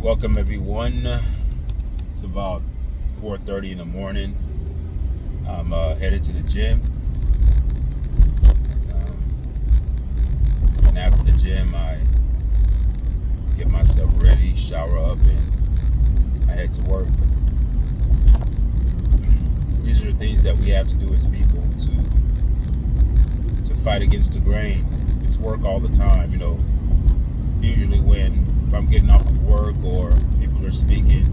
Welcome everyone. It's about 4:30 in the morning. I'm headed to the gym. And after the gym, I get myself ready, shower up, and I head to work. These are the things that we have to do as people to fight against the grain. It's work all the time, Usually if I'm getting off of work or people are speaking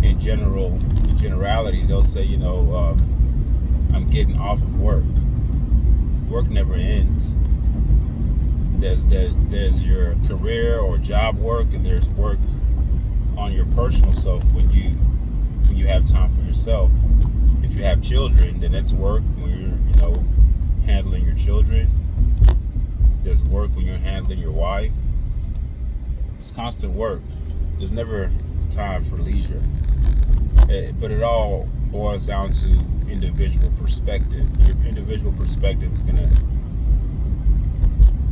in generalities, they'll say, I'm getting off of work. Work never ends. There's your career or job work, and there's work on your personal self when you have time for yourself. If you have children, then that's work when you're handling your children. There's work when you're handling your wife. It's constant work. There's never time for leisure. But it all boils down to individual perspective. Your individual perspective is going to,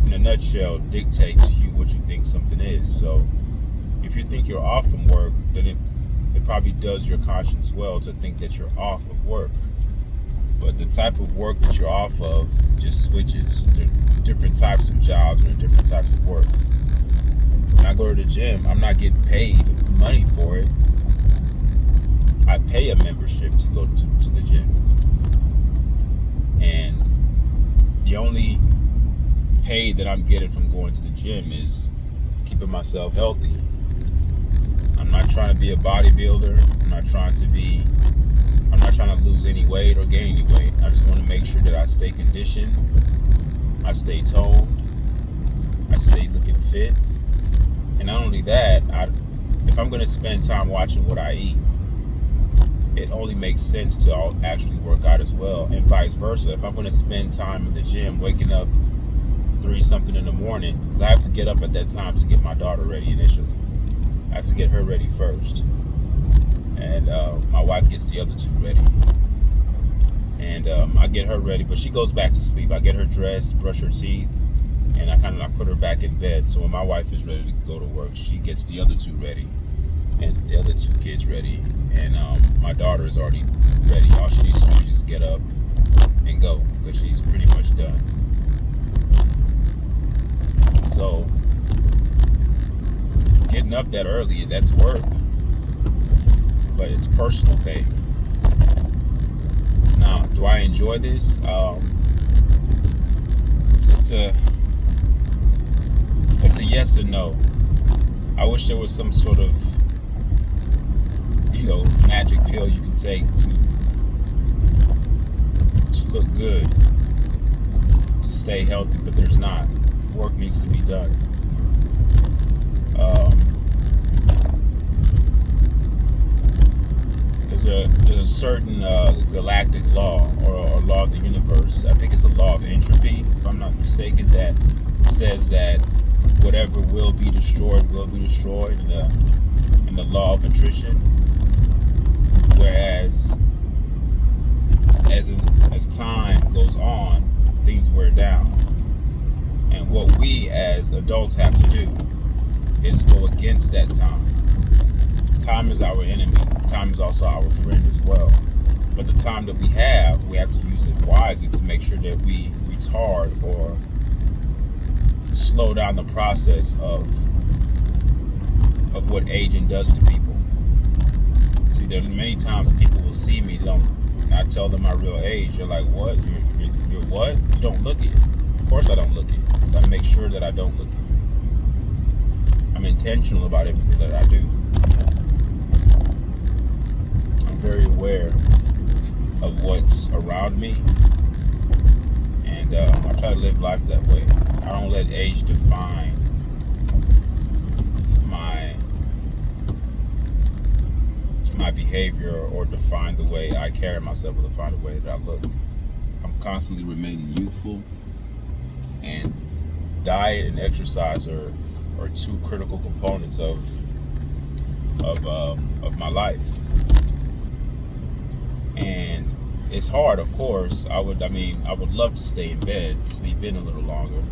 in a nutshell, dictate to you what you think something is. So if you think you're off from work, then it probably does your conscience well to think that you're off of work. But the type of work that you're off of just switches. There are different types of jobs and different types of work. When I go to the gym, I'm not getting paid money for it. I pay a membership to go to the gym. And the only pay that I'm getting from going to the gym is keeping myself healthy. I'm not trying to be a bodybuilder. I'm not trying to lose any weight or gain any weight. I just want to make sure that I stay conditioned, I stay toned, I stay looking fit. And not only that, if I'm going to spend time watching what I eat, it only makes sense to actually work out as well, and vice versa. If I'm going to spend time in the gym, waking up 3-something in the morning, because I have to get up at that time to get my daughter ready initially. I have to get her ready first. And my wife gets the other two ready. And I get her ready, but she goes back to sleep. I get her dressed, brush her teeth, and I put her back in bed. So when my wife is ready to go to work, she gets the other two ready and the other two kids ready. And my daughter is already ready. All she needs to do is just get up and go, because she's pretty much done. So getting up that early, that's work. But it's personal pay. Now, do I enjoy this? It's a yes or no. I wish there was some sort of magic pill you can take to look good, to stay healthy, but there's not. Work needs to be done. There's a certain galactic law or law of the universe. I think it's a law of entropy, if I'm not mistaken, that says that whatever will be destroyed in the law of attrition. Whereas as time goes on, things wear down. And what we as adults have to do is go against that time. Time is our enemy. Time is also our friend as well. But the time that we have to use it wisely to make sure that we retard or slow down the process of what aging does to people. See, there are many times people will see me, I tell them my real age. They're like, "What? You're what? You don't look it." Of course I don't look it. So I make sure that I don't look it. I'm intentional about everything that I do. I'm very aware of what's around me, and I try to live life that way. I don't let age define my behavior or define the way I carry myself or define the way that I look. I'm constantly remaining youthful, and diet and exercise are two critical components of my life. And it's hard, of course. I would love to stay in bed, sleep in a little longer.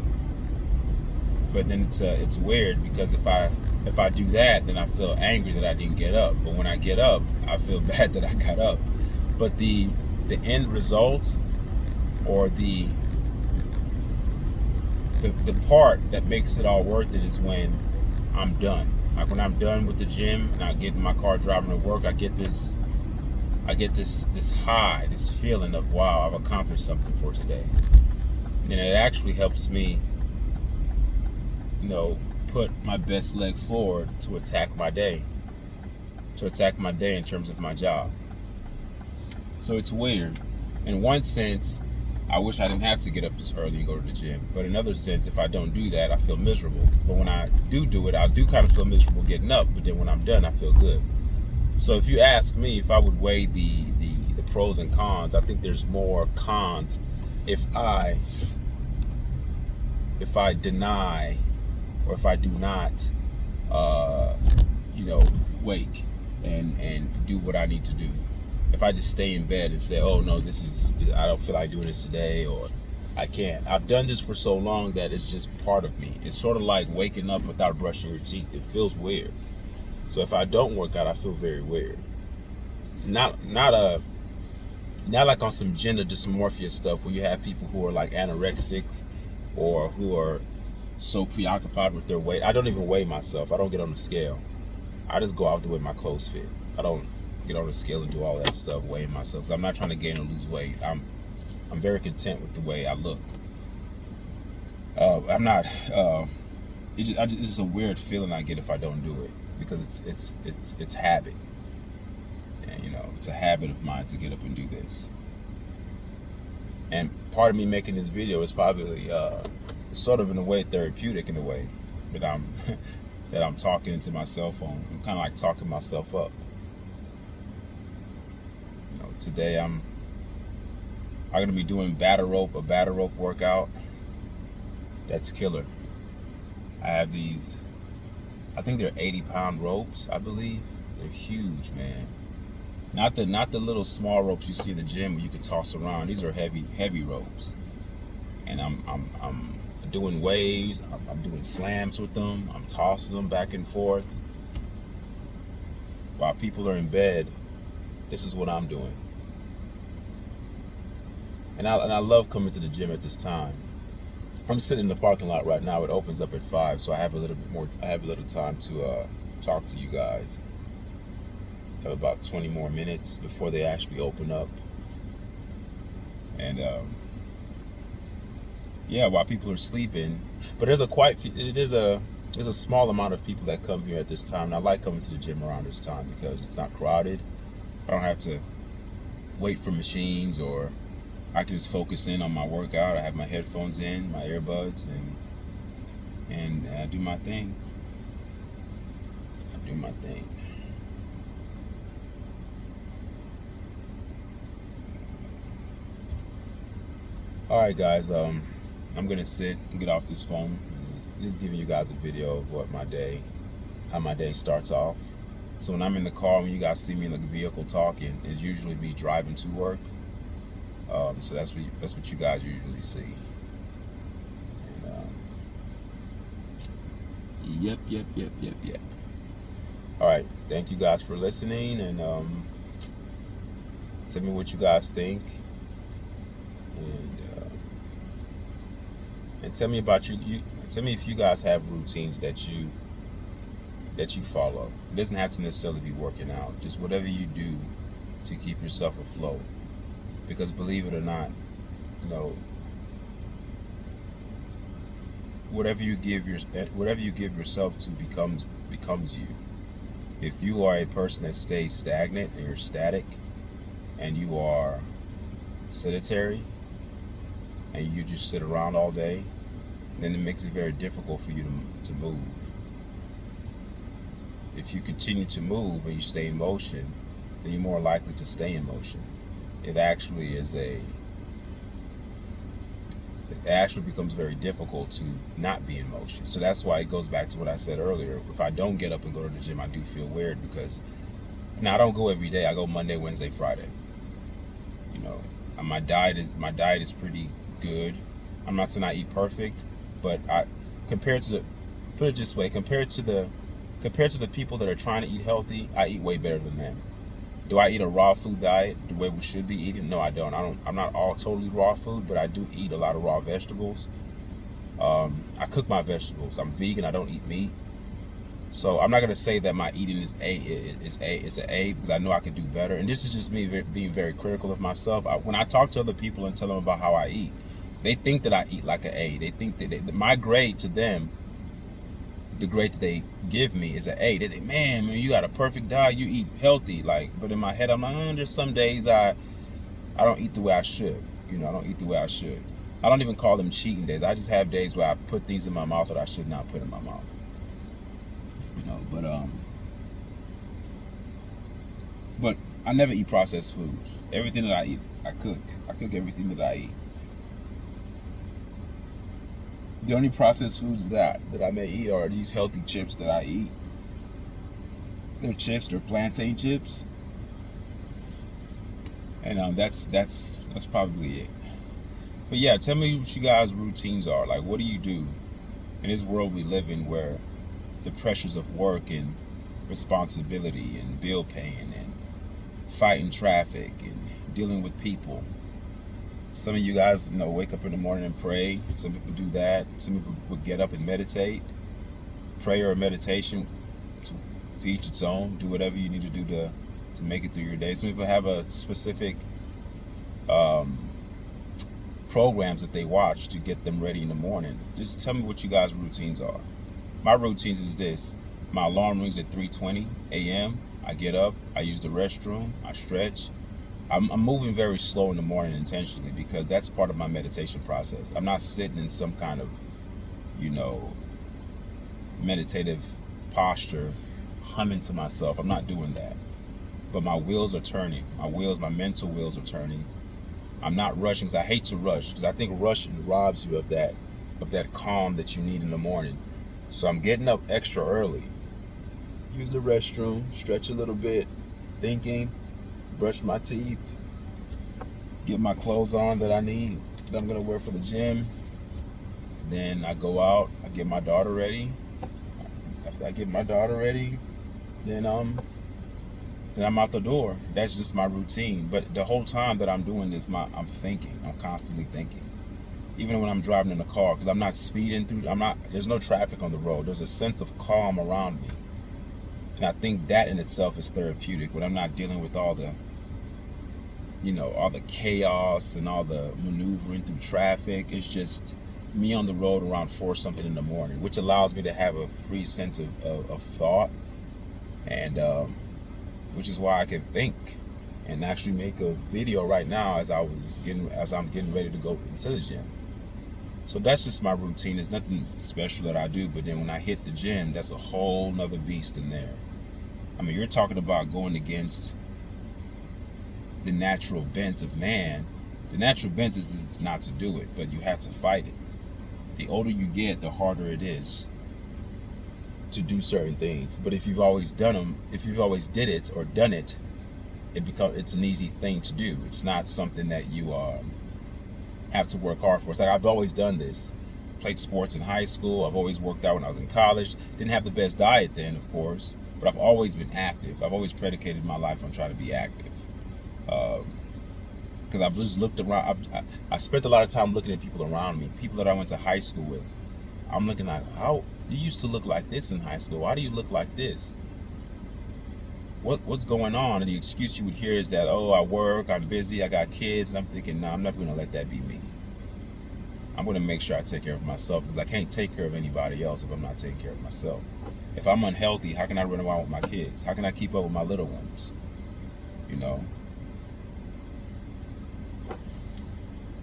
But then it's weird, because if I If I do that, then I feel angry that I didn't get up. But when I get up, I feel bad that I got up. But the end result, or the part that makes it all worth it, is when I'm done. Like when I'm done with the gym and I get in my car driving to work, I get this high, this feeling of, wow, I've accomplished something for today. And it actually helps me, put my best leg forward to attack my day in terms of my job. So it's weird. In one sense, I wish I didn't have to get up this early and go to the gym. But in another sense, if I don't do that, I feel miserable. But when I do it, I do kind of feel miserable getting up. But then when I'm done, I feel good. So if you ask me if I would weigh the pros and cons, I think there's more cons if I deny, or if I do not, wake and do what I need to do. If I just stay in bed and say, oh no, I don't feel like doing this today, or I can't. I've done this for so long that it's just part of me. It's sort of like waking up without brushing your teeth. It feels weird. So if I don't work out, I feel very weird. Not like on some gender dysmorphia stuff where you have people who are like anorexics, or who are so preoccupied with their weight. I don't even weigh myself. I don't get on the scale. I just go out the way my clothes fit. I don't get on the scale and do all that stuff, weighing myself. So I'm not trying to gain or lose weight. I'm very content with the way I look. I'm not. It's just a weird feeling I get if I don't do it, because it's habit, and it's a habit of mine to get up and do this. And part of me making this video is probably sort of in a way therapeutic, in a way that I'm talking into my cell phone. I'm kind of like talking myself up. Today I'm gonna be doing a battle rope workout. That's killer. I have these, I think they're 80-pound ropes, I believe. They're huge, man. Not the little small ropes you see in the gym where you can toss around. These are heavy ropes. And I'm doing waves, I'm doing slams with them, I'm tossing them back and forth. While people are in bed, this is what I'm doing. And I love coming to the gym at this time. I'm sitting in the parking lot right now. It opens up at 5, so I have a little time to talk to you guys. I have about 20 more minutes before they actually open up. And while people are sleeping, but there's a small amount of people that come here at this time. And I like coming to the gym around this time because it's not crowded. I don't have to wait for machines, or I can just focus in on my workout. I have my headphones in, my earbuds, and I do my thing. All right, guys. I'm gonna sit and get off this phone. Just giving you guys a video of how my day starts off. So when I'm in the car, when you guys see me in the vehicle talking, it's usually me driving to work. So that's what you guys usually see. And, yep. All right, thank you guys for listening, and tell me what you guys think, and tell me about you. Tell me if you guys have routines that you follow. It doesn't have to necessarily be working out. Just whatever you do to keep yourself afloat. Because believe it or not, whatever you give yourself to becomes you. If you are a person that stays stagnant and you're static, and you are sedentary, and you just sit around all day, then it makes it very difficult for you to move. If you continue to move and you stay in motion, then you're more likely to stay in motion. It actually becomes very difficult to not be in motion. So that's why it goes back to what I said earlier. If I don't get up and go to the gym, I do feel weird, because now I don't go every day. I go Monday, Wednesday, Friday. My diet is pretty good. I'm not saying I eat perfect, but compared to the compared to the people that are trying to eat healthy, I eat way better than them. Do I eat a raw food diet the way we should be eating? No, I don't. I'm not all totally raw food, but I do eat a lot of raw vegetables. I cook my vegetables. I'm vegan. I don't eat meat. So I'm not gonna say that my eating is an A because I know I could do better. And this is just me being very critical of myself. When I talk to other people and tell them about how I eat, they think that I eat like an A. They think that my grade to them, the grade that they give me is an A. They think, man, you got a perfect diet. You eat healthy. But in my head, I'm like, there's some days I don't eat the way I should. I don't eat the way I should. I don't even call them cheating days. I just have days where I put things in my mouth that I should not put in my mouth. But I never eat processed foods. Everything that I eat, I cook. I cook everything that I eat. The only processed foods that I may eat are these healthy chips that I eat. They're chips, they're plantain chips. And that's probably it. But yeah, tell me what you guys' routines are. Like, what do you do in this world we live in where the pressures of work and responsibility and bill paying and fighting traffic and dealing with people? Some of you guys, wake up in the morning and pray. Some people do that. Some people would get up and meditate. Prayer or meditation, to each its own. Do whatever you need to do to make it through your day. Some people have a specific programs that they watch to get them ready in the morning. Just tell me what you guys' routines are. My routines is this. My alarm rings at 3:20 a.m. I get up, I use the restroom, I stretch. I'm moving very slow in the morning intentionally because that's part of my meditation process. I'm not sitting in some kind of, meditative posture, humming to myself. I'm not doing that. But my wheels are turning. My mental wheels are turning. I'm not rushing because I hate to rush because I think rushing robs you of that calm that you need in the morning. So I'm getting up extra early. Use the restroom, stretch a little bit, thinking, brush my teeth, get my clothes on that I need, that I'm gonna wear for the gym. Then I go out, I get my daughter ready. After I get my daughter ready, then I'm out the door. That's just my routine. But the whole time that I'm doing this, I'm thinking. I'm constantly thinking. Even when I'm driving in the car, because I'm not speeding through. There's no traffic on the road. There's a sense of calm around me. And I think that in itself is therapeutic when I'm not dealing with all the chaos and all the maneuvering through traffic. It's just me on the road around 4 something in the morning, which allows me to have a free sense of thought, and which is why I can think and actually make a video right now as I'm getting ready to go into the gym. So that's just my routine. There's nothing special that I do, but then when I hit the gym, that's a whole nother beast in there. I mean, you're talking about going against the natural bent of man. The natural bent is not to do it, but you have to fight it. The older you get, the harder it is to do certain things. But if you've always done them, if you've always did it or done it, it's an easy thing to do. It's not something that you have to work hard for. It's like I've always done this. Played sports in high school. I've always worked out when I was in college. Didn't have the best diet then, of course, but I've always been active. I've always predicated my life on trying to be active. Because I've just looked around. I spent a lot of time looking at people around me, people that I went to high school with. I'm looking like, how you used to look like this in high school. Why do you look like this? What's going on? And the excuse you would hear is that, oh, I work, I'm busy, I got kids. And I'm thinking, no, I'm never going to let that be me. I'm going to make sure I take care of myself because I can't take care of anybody else if I'm not taking care of myself. If I'm unhealthy, how can I run around with my kids? How can I keep up with my little ones?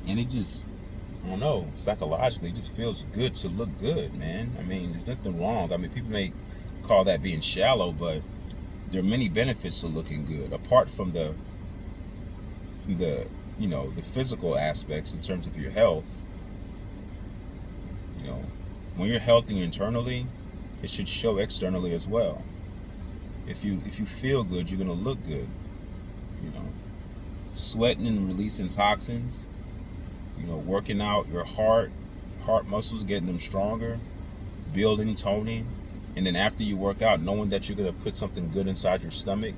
And it just, I don't know, psychologically, it just feels good to look good, man. I mean, there's nothing wrong. I mean, people may call that being shallow, but there are many benefits to looking good, apart from the physical aspects in terms of your health. When you're healthy internally, it should show externally as well. If you feel good, you're gonna look good. Sweating and releasing toxins. Working out your heart muscles, getting them stronger, building, toning, And then after you work out, knowing that you're going to put something good inside your stomach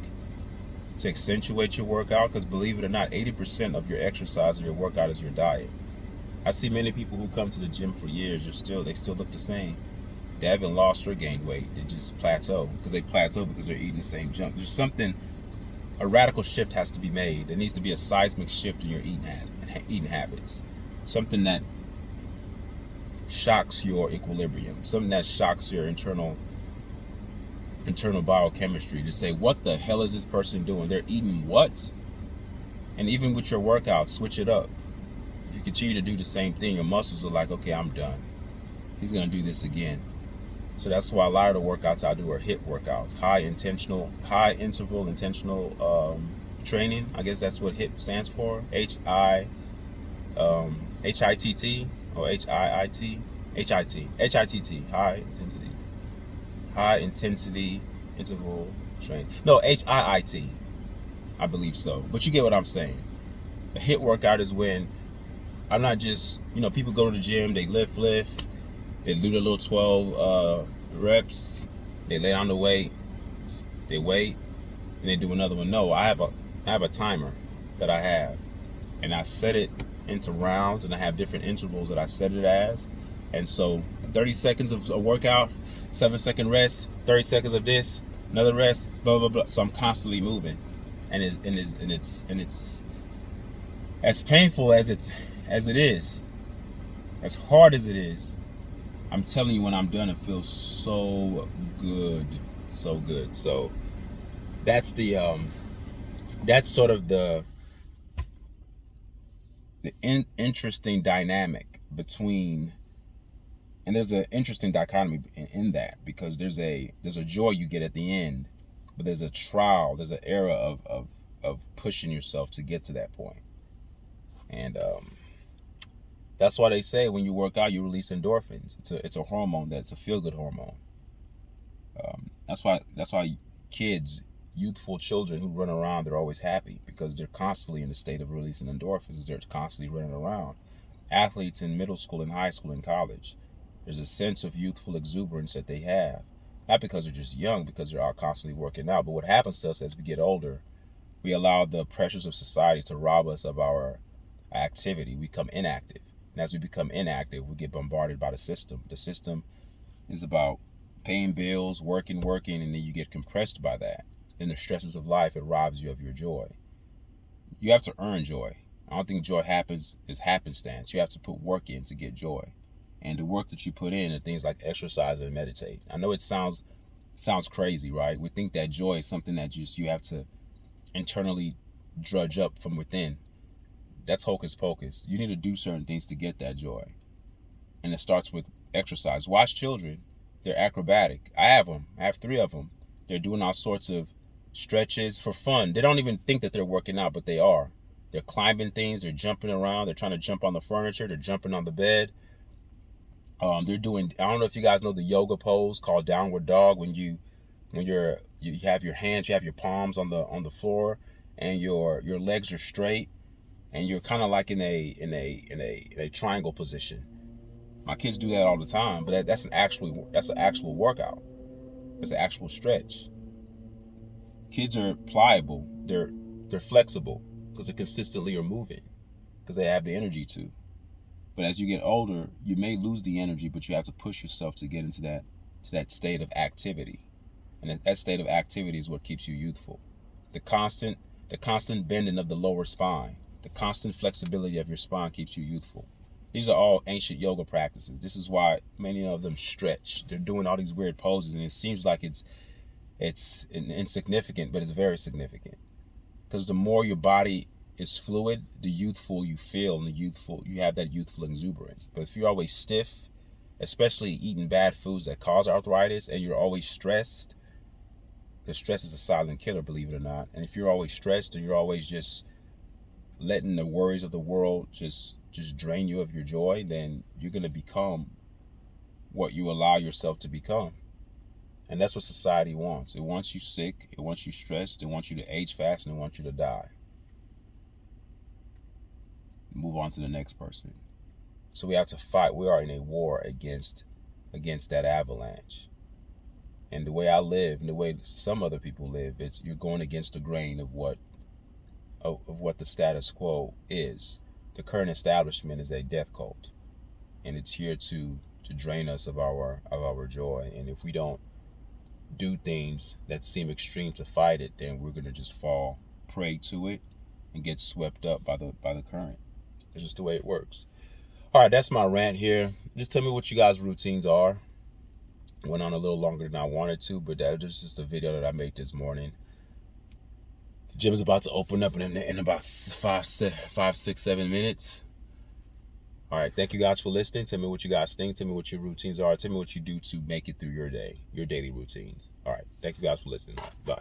to accentuate your workout, because believe it or not, 80% of your exercise and your workout is your diet. I see many people who come to the gym for years, they still look the same. They haven't lost or gained weight. They just plateau because they're eating the same junk. There's something, a radical shift has to be made. There needs to be a seismic shift in your eating habits. Something that shocks your equilibrium. Something that shocks your internal biochemistry to say, what the hell is this person doing? They're eating what? And even with your workout, switch it up. If you continue to do the same thing, your muscles are like, okay, I'm done. He's going to do this again. So that's why a lot of the workouts I do are HIIT workouts, high interval intentional training. I guess that's what HIIT stands for. HIIT or HIIT, high intensity interval training. No, HIIT, I believe so. But you get what I'm saying. A HIIT workout is when I'm not just, people go to the gym, they lift, they do the little 12 reps, they lay down the weight, they wait, and they do another one. No, I have a timer that I have, and I set it into rounds, and I have different intervals that I set it as. And so 30 seconds of a workout, 7-second rest, 30 seconds of this, another rest, blah blah blah. So I'm constantly moving, and it's as painful as it is, as hard as it is. I'm telling you, when I'm done, it feels so good, so good. So that's that's sort of the interesting dynamic between. And there's an interesting dichotomy in that, because there's a joy you get at the end, but there's a trial, there's an era of pushing yourself to get to that point. And that's why they say when you work out, you release endorphins. It's a hormone that's a feel-good hormone. That's why kids, youthful children who run around, they're always happy, because they're constantly in the state of releasing endorphins. They're constantly running around. Athletes in middle school and high school and college, there's a sense of youthful exuberance that they have. Not because they're just young, because they're all constantly working out. But what happens to us as we get older, we allow the pressures of society to rob us of our activity. We become inactive. And as we become inactive, we get bombarded by the system. The system is about paying bills, working, and then you get compressed by that. Then the stresses of life, it robs you of your joy. You have to earn joy. I don't think joy is happenstance. You have to put work in to get joy. And the work that you put in are things like exercise and meditate. I know it sounds crazy, right? We think that joy is something that you have to internally drudge up from within. That's hocus pocus. You need to do certain things to get that joy. And it starts with exercise. Watch children. They're acrobatic. I have them. I have 3 of them. They're doing all sorts of stretches for fun. They don't even think that they're working out, but they are. They're climbing things. They're jumping around. They're trying to jump on the furniture. They're jumping on the bed. They're doing, I don't know if you guys know the yoga pose called downward dog, when you have your hands, you have your palms on the floor, and your legs are straight, and you're kind of like in a triangle position. My kids do that all the time, but that's an actual workout. It's an actual stretch. Kids are pliable. They're flexible because they consistently are moving, because they have the energy to. But as you get older, you may lose the energy, but you have to push yourself to get into that state of activity. And that state of activity is what keeps you youthful. The constant bending of the lower spine, the constant flexibility of your spine keeps you youthful. These are all ancient yoga practices. This is why many of them stretch. They're doing all these weird poses, and it seems like it's insignificant, but it's very significant. Because the more your body is fluid, the youthful you feel, and you have that youthful exuberance. But if you're always stiff, especially eating bad foods that cause arthritis, and you're always stressed, because stress is a silent killer, believe it or not. And if you're always stressed, or you're always just letting the worries of the world just drain you of your joy, then you're going to become what you allow yourself to become. And that's what society wants. It wants you sick, it wants you stressed, it wants you to age fast, and it wants you to die. Move on to the next person. So we have to fight. We are in a war against that avalanche. And the way I live, and the way some other people live, is you're going against the grain of what the status quo is. The current establishment is a death cult, and it's here to drain us of our joy. And if we don't do things that seem extreme to fight it, then we're gonna just fall prey to it and get swept up by the current. It's just the way it works. All right, that's my rant here. Just tell me what you guys' routines are. Went on a little longer than I wanted to, but that was just a video that I made this morning. The gym is about to open up in about 5, 6, 7 minutes. All right, thank you guys for listening. Tell me what you guys think. Tell me what your routines are. Tell me what you do to make it through your day, your daily routines. All right, thank you guys for listening. Bye.